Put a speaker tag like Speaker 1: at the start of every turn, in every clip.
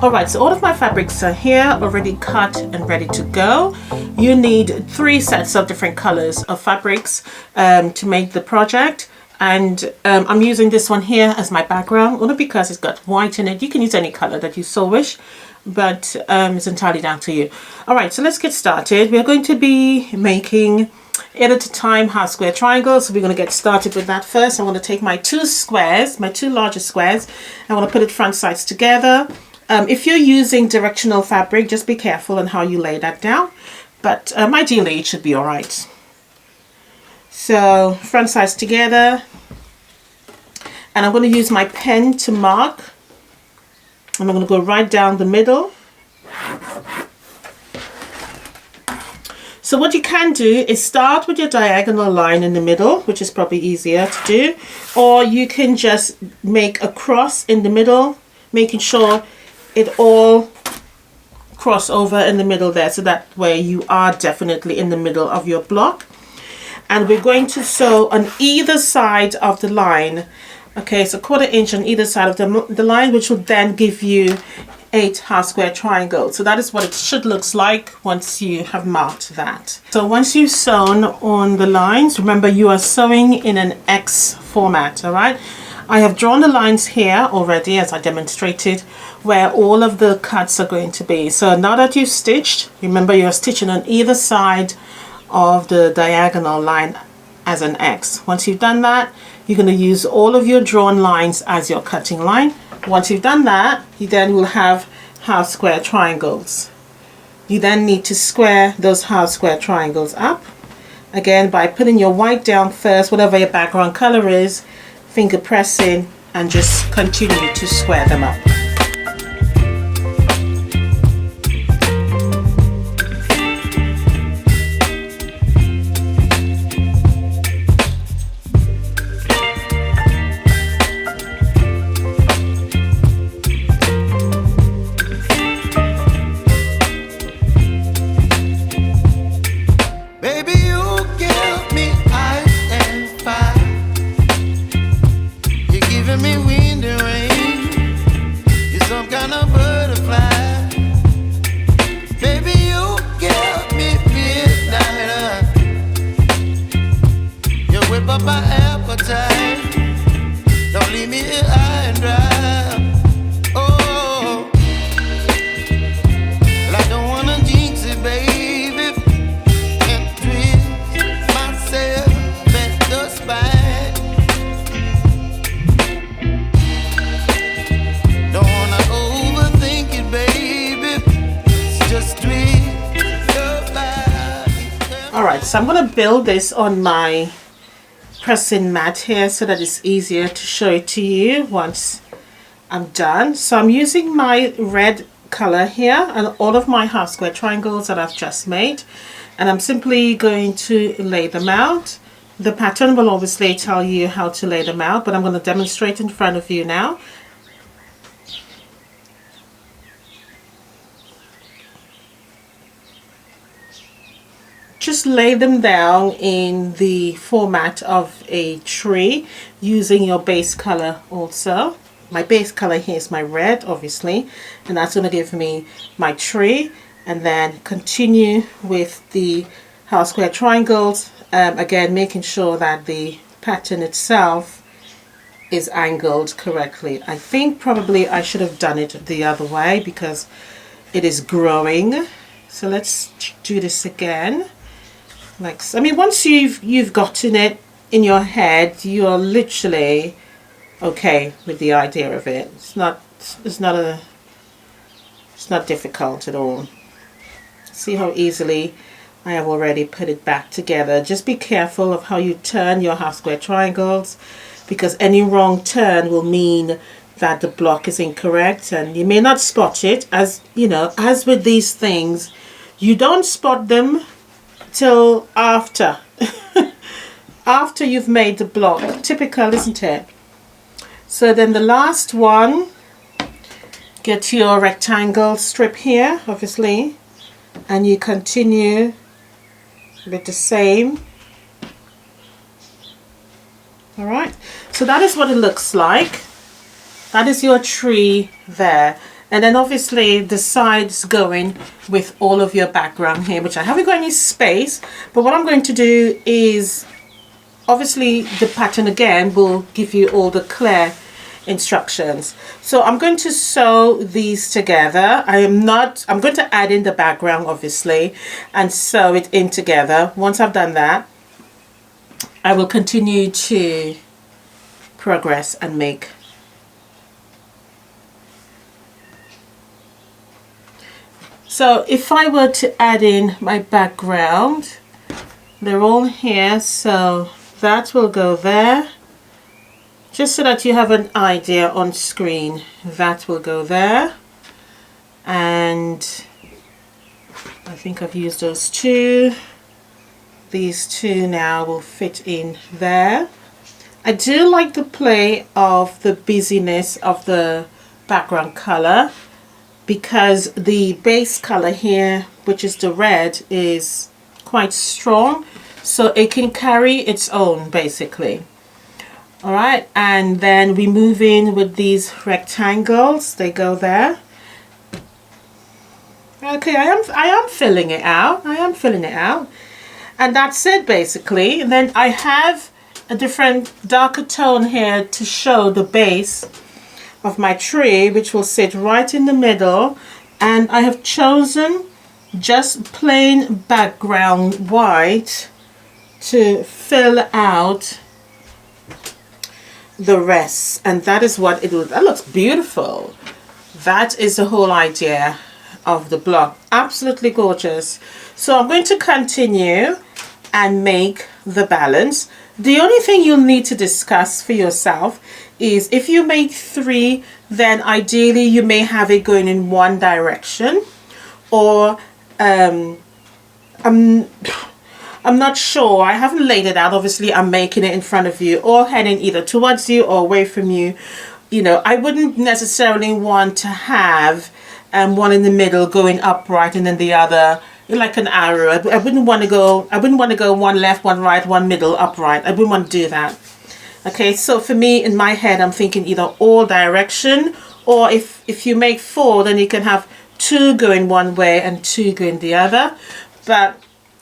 Speaker 1: Alright, so all of my fabrics are here, already cut and ready to go. You need 3 sets of different colors of fabrics to make the project. And I'm using this one here as my background, only because it's got white in it. You can use any color that you so wish, but it's entirely down to you. Alright, so let's get started. We're going to be making 8 at a time half square triangles. So we're going to get started with that first. I'm going to take my 2 squares, my 2 largest squares. I want to put it front sides together. If you're using directional fabric, just be careful on how you lay that down. But ideally, it should be all right. So front sides together. And I'm going to use my pen to mark. And I'm going to go right down the middle. So what you can do is start with your diagonal line in the middle, which is probably easier to do. Or you can just make a cross in the middle, making sure it all cross over in the middle there. So that way you are definitely in the middle of your block. And we're going to sew on either side of the line. Okay, so 1/4 inch on either side of the line, which will then give you 8 half square triangles. So that is what it should look like once you have marked that. So once you've sewn on the lines, remember you are sewing in an X format, all right? I have drawn the lines here already, as I demonstrated, where all of the cuts are going to be. So now that you've stitched, remember you're stitching on either side of the diagonal line as an X. Once you've done that, you're going to use all of your drawn lines as your cutting line. Once you've done that, you then will have half square triangles. You then need to square those half square triangles up. Again, by putting your white down first, whatever your background color is, finger pressing, and just continue to square them up. Alright, so I'm going to build this on my pressing mat here so that it's easier to show it to you once I'm done. So I'm using my red color here and all of my half square triangles that I've just made, and I'm simply going to lay them out. The pattern will obviously tell you how to lay them out, but I'm going to demonstrate in front of you now. Just lay them down in the format of a tree using your base color also. My base color here is my red, obviously, and that's going to give me my tree. And then continue with the half square triangles, again making sure that the pattern itself is angled correctly. I think probably I should have done it the other way because it is growing. So let's do this again. Like, I mean, once you've gotten it in your head, you're literally okay with the idea of it. It's not difficult at all. See how easily I have already put it back together. Just be careful of how you turn your half square triangles, because any wrong turn will mean that the block is incorrect, and you may not spot it. As you know, as with these things, you don't spot them till after after you've made the block. Typical, isn't it? So then the last one, get your rectangle strip here, obviously, and you continue with the same. All right, so that is what it looks like. That is your tree there. And then obviously the sides going with all of your background here, which I haven't got any space. But what I'm going to do is, obviously the pattern again will give you all the clear instructions. So I'm going to sew these together. I'm going to add in the background obviously and sew it in together. Once I've done that, I will continue to progress and make. So if I were to add in my background, they're all here, so that will go there. Just so that you have an idea on screen, that will go there. And I think I've used those two. These two now will fit in there. I do like the play of the busyness of the background color, because the base color here, which is the red, is quite strong, so it can carry its own basically. All right, and then we move in with these rectangles. They go there. Okay, I am filling it out. I am filling it out. And that's it basically. And then I have a different darker tone here to show the base of my tree, which will sit right in the middle. And I have chosen just plain background white to fill out the rest, and that is what it will. That looks beautiful. That is the whole idea of the block. Absolutely gorgeous. So I'm going to continue and make the balance. The only thing you'll need to discuss for yourself is, if you make 3, then ideally you may have it going in one direction, or I'm not sure. I haven't laid it out. Obviously, I'm making it in front of you, or heading either towards you or away from you. You know, I wouldn't necessarily want to have one in the middle going upright and then the other like an arrow. I wouldn't want to go. I wouldn't want to go one left, one right, one middle, upright. I wouldn't want to do that. Okay, so for me, in my head, I'm thinking either all direction, or if you make 4, then you can have 2 going one way and 2 going the other. But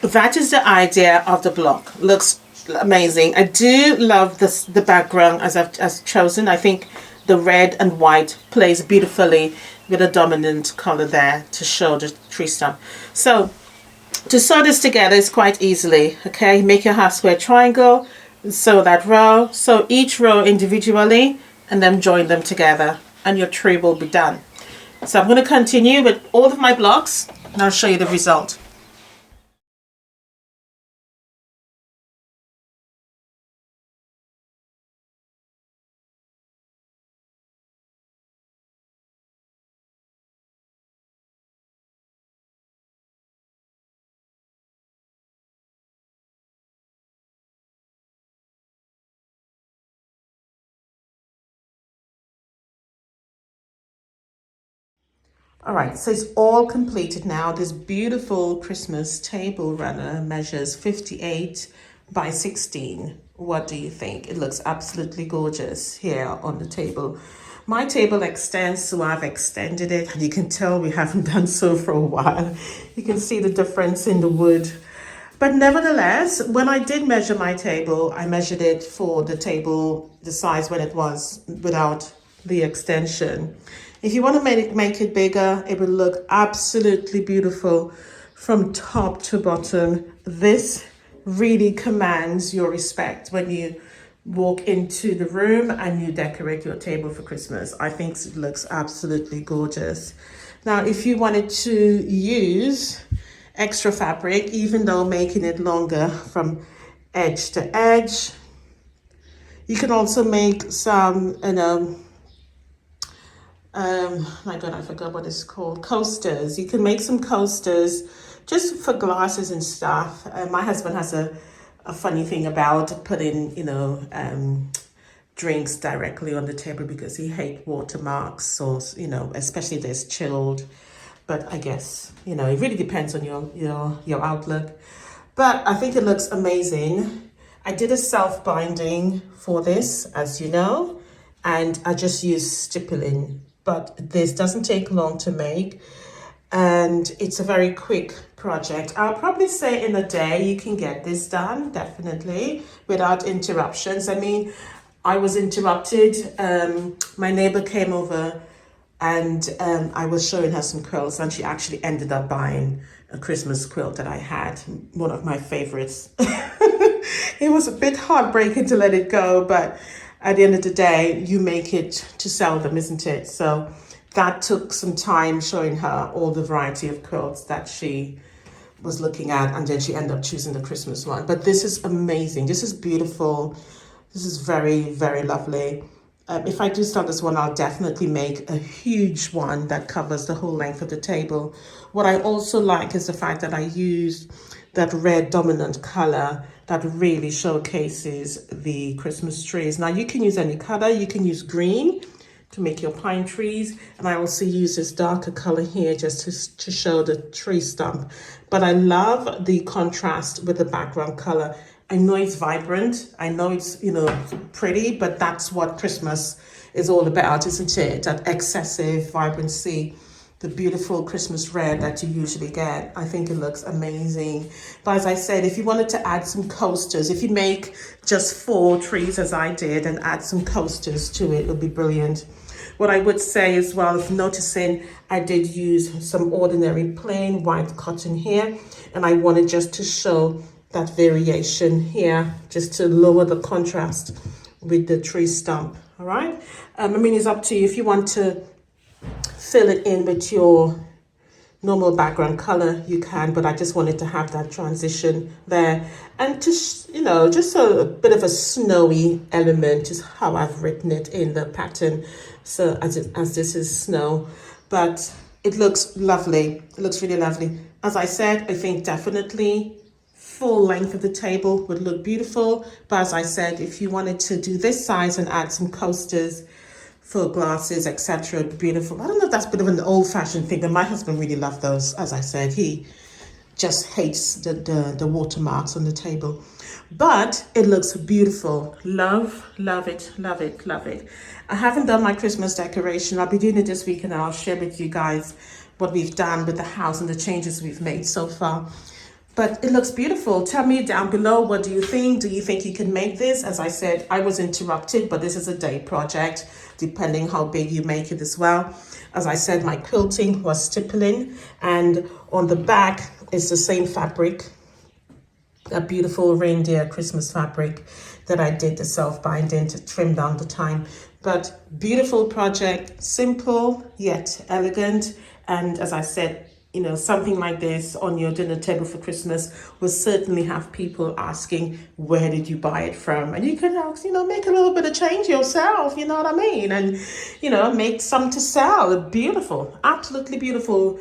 Speaker 1: that is the idea of the block. Looks amazing. I do love this, the background as chosen. I think the red and white plays beautifully with a dominant color there to show the tree stump. So to sew this together is quite easily. Okay, make your half square triangle, sew that row, sew each row individually, and then join them together, and your tree will be done. So I'm going to continue with all of my blocks, and I'll show you the result. All right, so it's all completed now. This beautiful Christmas table runner measures 58 by 16. What do you think? It looks absolutely gorgeous here on the table. My table extends, so I've extended it, and you can tell we haven't done so for a while. You can see the difference in the wood. But nevertheless, when I did measure my table, I measured it for the table, the size when it was without the extension. If you want to make it bigger, it will look absolutely beautiful from top to bottom. This really commands your respect when you walk into the room and you decorate your table for Christmas. I think it looks absolutely gorgeous. Now, if you wanted to use extra fabric, even though making it longer from edge to edge, you can also make some, my God, I forgot what it's called, coasters. You can make some coasters just for glasses and stuff. My husband has a funny thing about putting, drinks directly on the table because he hates watermarks, or, especially if there's chilled. But I guess, it really depends on your outlook. But I think it looks amazing. I did a self-binding for this, as you know, and I just used stippling but this doesn't take long to make, and it's a very quick project. I'll probably say in a day you can get this done, definitely, without interruptions. I mean, I was interrupted. My neighbor came over and I was showing her some quilts, and she actually ended up buying a Christmas quilt that I had, one of my favorites. It was a bit heartbreaking to let it go, but at the end of the day, you make it to sell them, isn't it? So that took some time, showing her all the variety of quilts that she was looking at, and then she ended up choosing the Christmas one. But this is amazing. This is beautiful. This is very, very lovely. If I do start this one, I'll definitely make a huge one that covers the whole length of the table. What I also like is the fact that I used that red dominant color that really showcases the Christmas trees. Now you can use any color. You can use green to make your pine trees, and I also use this darker color here just to show the tree stump. But I love the contrast with the background color. I know it's vibrant, I know it's, you know, pretty, but that's what Christmas is all about, isn't it? That excessive vibrancy, the beautiful Christmas red that you usually get. I think it looks amazing. But as I said, if you wanted to add some coasters, if you make just 4 trees as I did and add some coasters to it, it would be brilliant. What I would say as well, if noticing, I did use some ordinary plain white cotton here, and I wanted just to show that variation here, just to lower the contrast with the tree stump. All right. I mean, it's up to you if you want to fill it in with your normal background color, you can, but I just wanted to have that transition there, and to you know, just a bit of a snowy element is how I've written it in the pattern. So as this is snow, but it looks lovely. It looks really lovely. As I said, I think definitely full length of the table would look beautiful. But as I said, if you wanted to do this size and add some coasters for glasses, etc., beautiful. I don't know if that's a bit of an old-fashioned thing, but my husband really loved those. As I said, he just hates the watermarks on the table. But it looks beautiful. Love it, love it, love it. I haven't done my Christmas decoration. I'll be doing it this week, and I'll share with you guys what we've done with the house and the changes we've made so far. But it looks beautiful. Tell me down below, what do you think? Do you think you can make this? As I said, I was interrupted, but this is a day project, depending how big you make it as well. As I said, my quilting was stippling, and on the back is the same fabric, a beautiful reindeer Christmas fabric that I did the self-binding to trim down the time. But beautiful project, simple yet elegant. And as I said, you know, something like this on your dinner table for Christmas will certainly have people asking, where did you buy it from? And you can, you know, make a little bit of change yourself, you know what I mean? And, you know, make some to sell. Beautiful, absolutely beautiful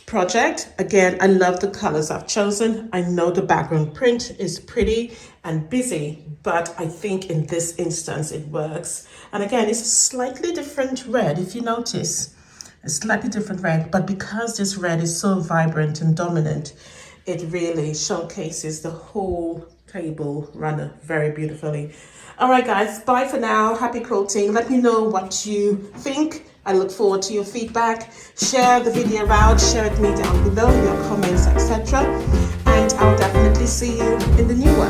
Speaker 1: project. Again, I love the colors I've chosen. I know the background print is pretty and busy, but I think in this instance it works. And again, it's a slightly different red, if you notice. A slightly different red, but because this red is so vibrant and dominant, it really showcases the whole table runner very beautifully. All right, guys, bye for now. Happy quilting. Let me know what you think. I look forward to your feedback. Share the video out, share it with me down below, your comments, etc. And I'll definitely see you in the new one.